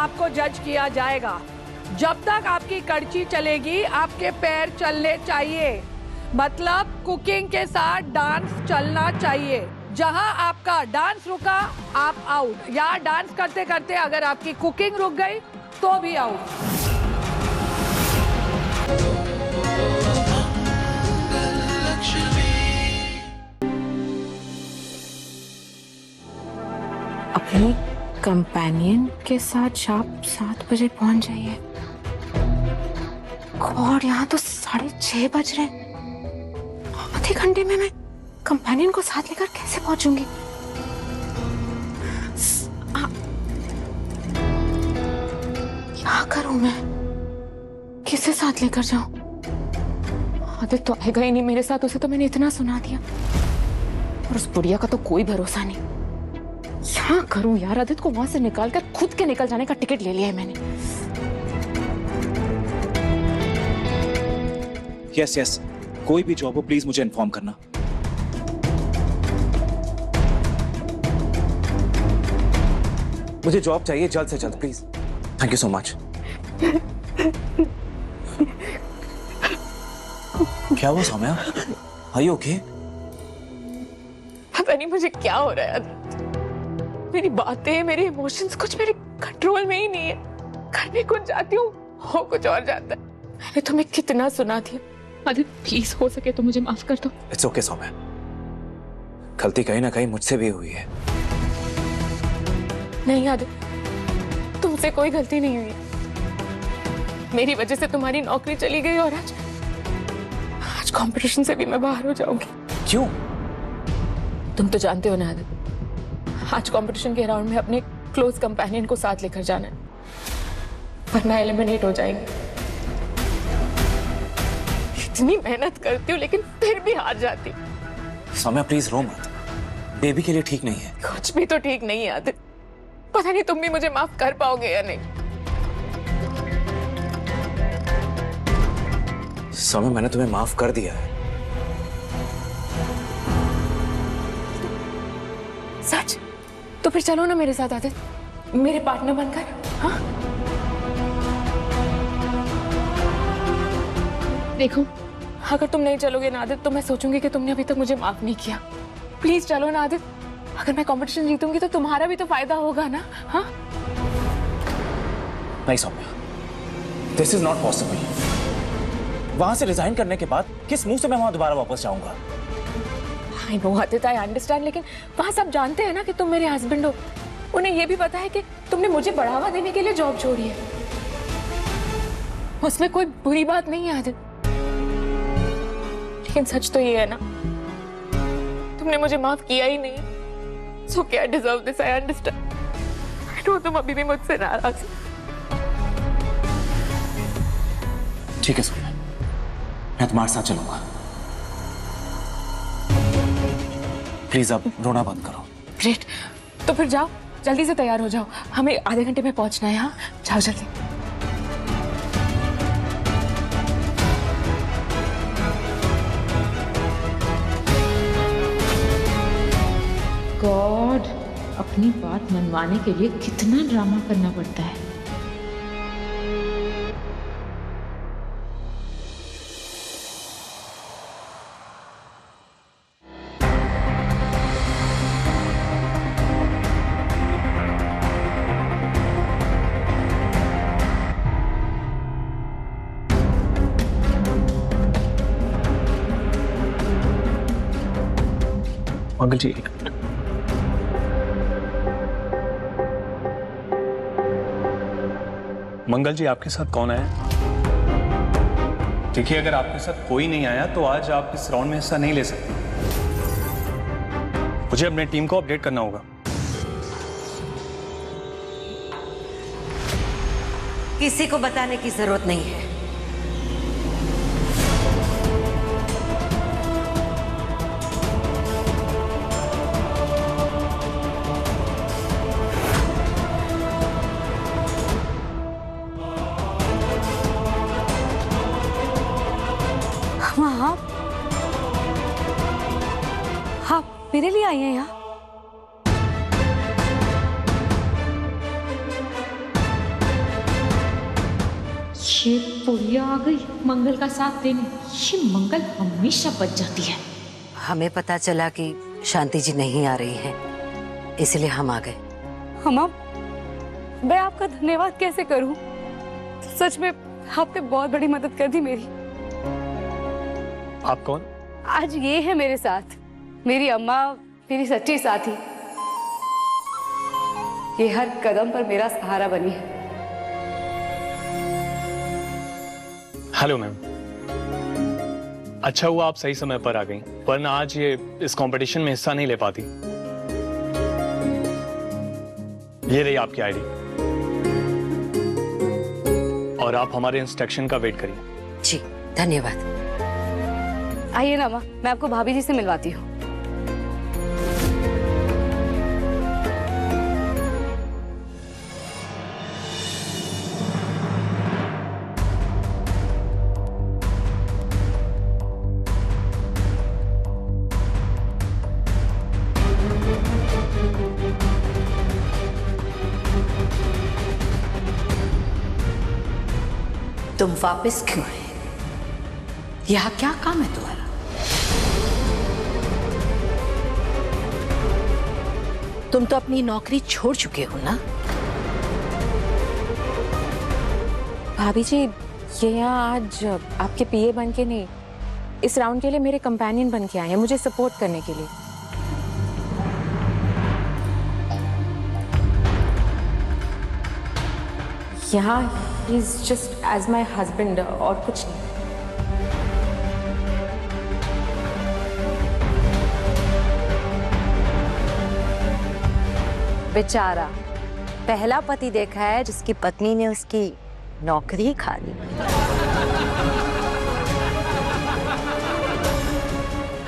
आपको जज किया जाएगा। जब तक आपकी कड़छी चलेगी आपके पैर चलने चाहिए, मतलब कुकिंग के साथ डांस चलना चाहिए। जहां आपका डांस रुका आप आउट, या डांस करते करते अगर आपकी कुकिंग रुक गई तो भी आउट। अपनी कंपेनियन के साथ शाम 7 बजे पहुंच जाइए। गॉड, यहाँ तो 6:30 बज रहे। आधे घंटे में मैं कंपेनियन को साथ लेकर कैसे पहुंचूंगी? क्या करूं मैं? किसे साथ लेकर जाऊं? आदित्य तो आएगा ही नहीं मेरे साथ, उसे तो मैंने इतना सुना दिया, और उस बुढ़िया का तो कोई भरोसा नहीं। क्या करूं यार? आदित्य को वहां से निकालकर खुद के निकल जाने का टिकट ले लिया है मैंने। यस, कोई भी जॉब हो प्लीज मुझे इन्फॉर्म करना। मुझे जॉब चाहिए जल्द से जल्द, please. Thank you so much. क्या हुआ सौम्या? Are you okay? पता नहीं मुझे क्या हो रहा है। मेरी बातें, मेरे इमोशंस कुछ मेरे कंट्रोल में ही नहीं है। करने कुछ जाती हूँ, हो कुछ और जाता है। मैंने तुम्हें कितना सुना दिया। आदित्य प्लीज, हो सके तो मुझे माफ कर दो। इट्स ओके सौम्या, गलती कहीं ना कहीं मुझसे भी हुई है। नहीं आदित्य, तुमसे कोई गलती नहीं हुई। मेरी वजह से तुम्हारी नौकरी चली गई, और आज कंपटीशन से भी मैं बाहर हो जाऊंगी। क्यों? तुम तो जानते हो ना आदित्य, आज कंपटीशन के राउंड में अपने क्लोज कंपेनियन को साथ लेकर जाना है, वरना एलिमिनेट हो जाएंगे। इतनी मेहनत करती हूँ लेकिन फिर भी हार जाती। सौम्या प्लीज रो मत, बेबी के लिए ठीक नहीं है। कुछ भी तो ठीक नहीं है आदित्य। पता नहीं तुम भी मुझे माफ कर पाओगे या नहीं। सौम्या मैंने तुम्हें माफ कर दिया है। सच? तो फिर चलो ना मेरे साथ आदित्य, मेरे पार्टनर बनकर। हाँ देखो, अगर तुम नहीं चलोगे ना आदित्य तो मैं सोचूंगी कि तुमने अभी तक मुझे माफ नहीं किया। प्लीज चलो ना आदित्य, अगर मैं कंपटीशन जीतूंगी तो तुम्हारा भी तो फायदा होगा ना। हाँ नहीं Soumya, this is not possible. वहां से रिजाइन करने के बाद किस मुंह से मैं वहां दोबारा वापस जाऊंगा? I know Aditya, I understand, लेकिन वहां सब जानते हैं ना कि तुम मेरे हस्बैंड हो। उन्हें यह भी पता है कि तुमने मुझे बढ़ावा देने के लिए जॉब छोड़ी है। उसमें कोई बुरी बात नहीं है आदित्य, लेकिन सच तो ये है ना, तुमने मुझे माफ किया ही नहीं। सो क्या deserve this, I understand. I know तुम अभी भी मुझसे नाराज हो। ठीक है सौम्या, मैं तुम्हारे साथ चलूंगा। प्लीज अब रोना बंद करो। ग्रेट, तो फिर जाओ, जल्दी से तैयार हो जाओ, हमें आधे घंटे में पहुंचना है। हाँ जाओ जल्दी। गॉड, अपनी बात मनवाने के लिए कितना ड्रामा करना पड़ता है। अंकल जी एक मिनट। मंगल जी आपके साथ कौन आया? देखिए, अगर आपके साथ कोई नहीं आया तो आज आप इस राउंड में हिस्सा नहीं ले सकते। मुझे अपने टीम को अपडेट करना होगा। किसी को बताने की जरूरत नहीं है। आप मेरे लिए आई हैं यहाँ? ये पुड़िया आ गई मंगल का साथ देने। ये मंगल हमेशा बच जाती है। हमें पता चला कि शांति जी नहीं आ रही हैं, इसलिए हम आ गए। अम्मा, मैं आपका धन्यवाद कैसे करूं? सच में आपने बहुत बड़ी मदद कर दी मेरी। आप कौन? आज ये है मेरे साथ, मेरी अम्मा, मेरी सच्ची साथी। ये हर कदम पर मेरा सहारा बनी है। हेलो मैम, अच्छा हुआ आप सही समय पर आ गई, वरना आज ये इस कंपटीशन में हिस्सा नहीं ले पाती। ये रही आपकी आईडी और आप हमारे इंस्ट्रक्शन का वेट करिए। जी धन्यवाद। आइए ना अम्मा, मैं आपको भाभी जी से मिलवाती हूँ। तुम वापस क्यों आए? यहाँ क्या काम है तुम्हारा? तुम तो अपनी नौकरी छोड़ चुके हो ना? भाभी जी, ये यहाँ आज आपके पीए बन के नहीं, इस राउंड के लिए मेरे कंपेनियन बन के आए हैं, मुझे सपोर्ट करने के लिए। यहाँ he is just as my husband और कुछ नहीं। बेचारा पहला पति देखा है जिसकी पत्नी ने उसकी नौकरी खा ली।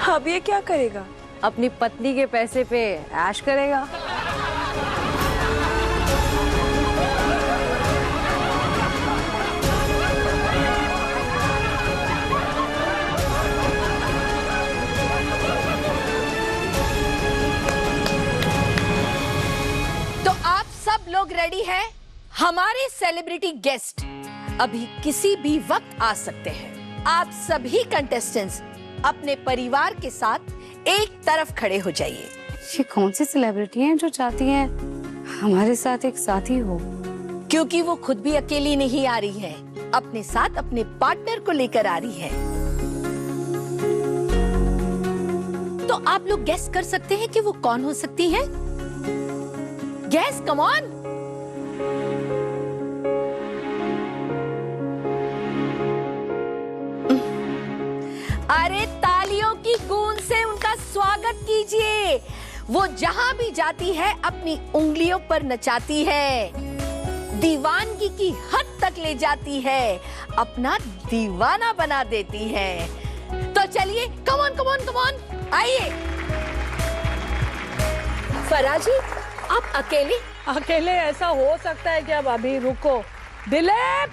अब ये क्या करेगा? अपनी पत्नी के पैसे पे ऐश करेगा। लोग रेडी हैं? हमारे सेलिब्रिटी गेस्ट अभी किसी भी वक्त आ सकते हैं। आप सभी कंटेस्टेंट्स अपने परिवार के साथ एक तरफ खड़े हो जाइए। ये कौन सी सेलिब्रिटी हैं जो चाहती हैं हमारे साथ एक साथी हो? क्योंकि वो खुद भी अकेली नहीं आ रही है, अपने साथ अपने पार्टनर को लेकर आ रही है। तो आप लोग गेस कर सकते हैं कि वो कौन हो सकती है? Guess, come on. अरे तालियों की गूंज से उनका स्वागत कीजिए। वो जहां भी जाती है अपनी उंगलियों पर नचाती है, दीवानगी की हद तक ले जाती है, अपना दीवाना बना देती है। तो चलिए, come on come on come on, आइए। फराजी, आप अकेले? अकेले ऐसा हो सकता है क्या भाभी? रुको, दिलीप,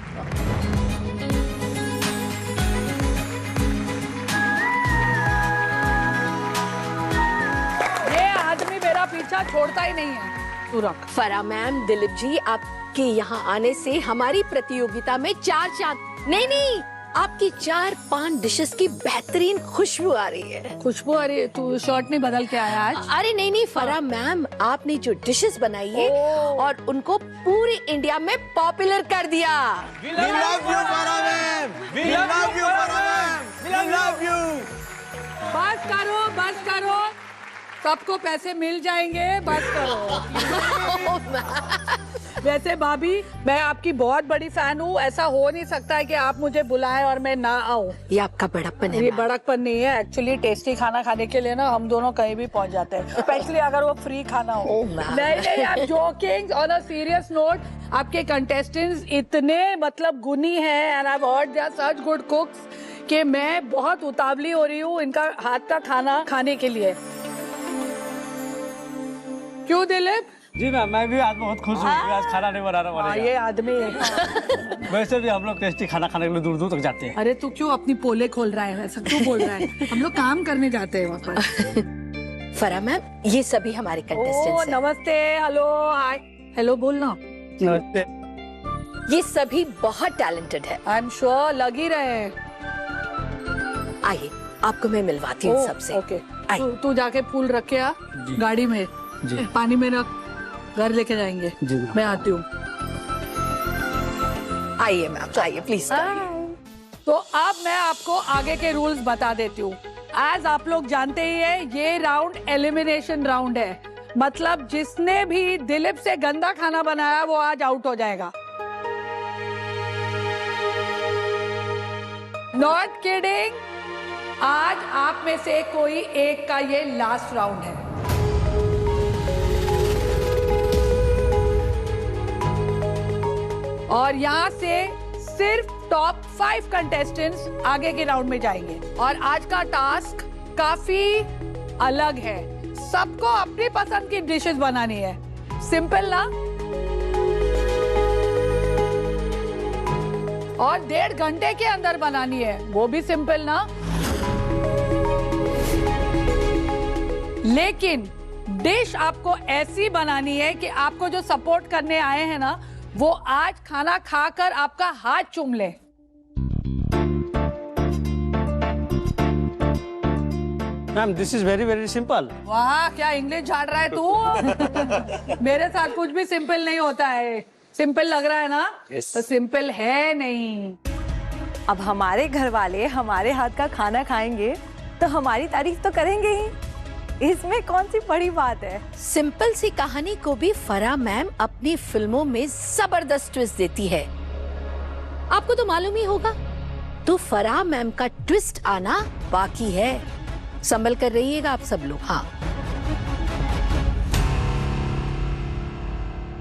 ये आदमी मेरा पीछा छोड़ता ही नहीं है। तू रख। फरा मैम, दिलीप जी, आपके यहाँ आने से हमारी प्रतियोगिता में चार चांद नहीं, आपकी 4-5 डिशेस की बेहतरीन खुशबू आ रही है। खुशबू आ रही है? तू शर्ट नहीं बदल के आया आज? अरे नहीं, फरा मैम, आपने जो डिशेस बनाई है और उनको पूरे इंडिया में पॉपुलर कर दिया। We love you, Farah ma'am. We love you, Farah ma'am. We love you. बस करो, बस करो, सबको पैसे मिल जाएंगे, बस करो। वैसे भाभी, मैं आपकी बहुत बड़ी फैन हूँ, ऐसा हो नहीं सकता है कि आप मुझे बुलाएं और मैं ना आऊँ। ये आपका बड़प्पन है। ये बड़कपन नहीं है, एक्चुअली टेस्टी खाना खाने के लिए ना हम दोनों कहीं भी पहुँच जाते हैं, स्पेशली अगर वो फ्री खाना हो। नहीं, I am joking. On a serious note, आपके कंटेस्टेंट्स इतने मतलब गुनी हैं and I have heard they are such good cooks कि मैं बहुत उतावली हो रही हूँ इनका हाथ का खाना खाने के लिए। क्यों दिलीप? जी मैम, मैं भी आज बहुत खुश हूँ। आज खाना नहीं बना रहा। ये आदमी वैसे भी हम लोग टेस्टी खाना खाने के लिए दूर दूर तक जाते हैं। अरे तू क्यों अपनी पोले खोल रहा है? ऐसा क्यों बोल रहा है? हम लोग काम करने जाते हैं वहाँ पर। फरा मैम, ये सभी हमारे कंटेस्टेंट्स हैं। नमस्ते, हेलो, हाय, हेलो बोलना। नमस्ते। ये सभी बहुत टैलेंटेड है। आई एम श्योर लग ही रहे हैं। आइए आपको मैं मिलवाती हूँ सबसे। ओके तू जाके फूल रख के आ गाड़ी में, पानी में रख, घर लेके जाएंगे। मैं आती हूँ। आइए मैम, आइए प्लीज। तो अब मैं आपको आगे के रूल्स बता देती हूँ। एज आप लोग जानते ही है, ये राउंड एलिमिनेशन राउंड है। मतलब जिसने भी दिलीप से गंदा खाना बनाया वो आज आउट हो जाएगा। Not kidding. आज आप में से कोई एक का ये लास्ट राउंड है। और यहाँ से सिर्फ टॉप 5 कंटेस्टेंट्स आगे के राउंड में जाएंगे। और आज का टास्क काफी अलग है। सबको अपनी पसंद की डिशेस बनानी है। सिंपल ना? और 1.5 घंटे के अंदर बनानी है, वो भी सिंपल ना? लेकिन डिश आपको ऐसी बनानी है कि आपको जो सपोर्ट करने आए हैं ना, वो आज खाना खाकर आपका हाथ चूम ले। Ma'am this is very very simple. वाह, क्या इंग्लिश झाड़ रहा है तू? मेरे साथ कुछ भी सिंपल नहीं होता है। सिंपल लग रहा है ना? तो सिंपल है नहीं। अब हमारे घर वाले हमारे हाथ का खाना खाएंगे तो हमारी तारीफ तो करेंगे ही, इसमें कौन सी बड़ी बात है। सिंपल सी कहानी को भी फराह मैम अपनी फिल्मों में जबरदस्त ट्विस्ट देती है। आपको तो मालूम ही होगा। तो फराह मैम का ट्विस्ट आना बाकी है। संभल कर रहिएगा आप सब लोग। हाँ,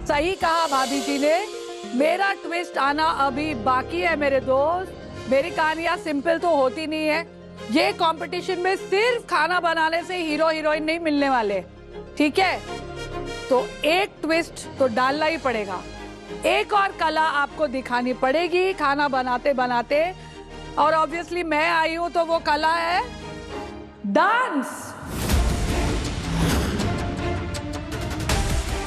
सही कहा भाभी जी ने। मेरा ट्विस्ट आना अभी बाकी है मेरे दोस्त। मेरी कहानियां सिंपल तो होती नहीं है। ये कंपटीशन में सिर्फ खाना बनाने से हीरो हीरोइन नहीं मिलने वाले, ठीक है? तो एक ट्विस्ट तो डालना ही पड़ेगा। एक और कला आपको दिखानी पड़ेगी खाना बनाते बनाते। और ऑब्वियसली मैं आई हूं तो वो कला है डांस।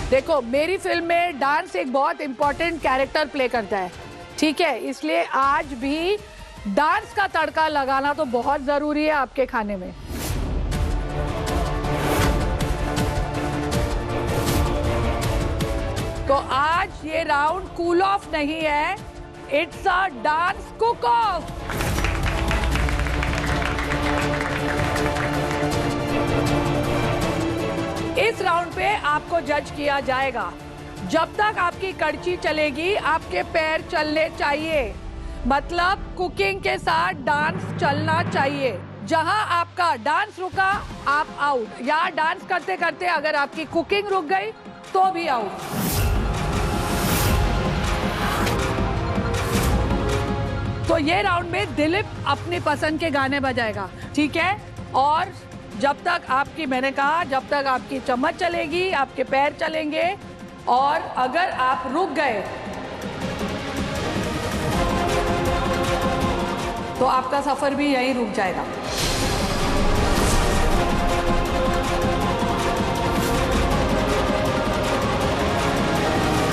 देखो, मेरी फिल्म में डांस एक बहुत इंपॉर्टेंट कैरेक्टर प्ले करता है, ठीक है? इसलिए आज भी डांस का तड़का लगाना तो बहुत जरूरी है आपके खाने में। तो आज ये राउंड कूल ऑफ नहीं है, it's a dance cook of. इस राउंड पे आपको जज किया जाएगा। जब तक आपकी कड़छी चलेगी आपके पैर चलने चाहिए। मतलब कुकिंग के साथ डांस चलना चाहिए। जहां आपका डांस रुका आप आउट, या डांस करते करते अगर आपकी कुकिंग रुक गई तो भी आउट। तो ये राउंड में दिलीप अपनी पसंद के गाने बजाएगा, ठीक है? और जब तक आपकी, मैंने कहा, जब तक आपकी चम्मच चलेगी आपके पैर चलेंगे। और अगर आप रुक गए तो आपका सफर भी यहीं रुक जाएगा।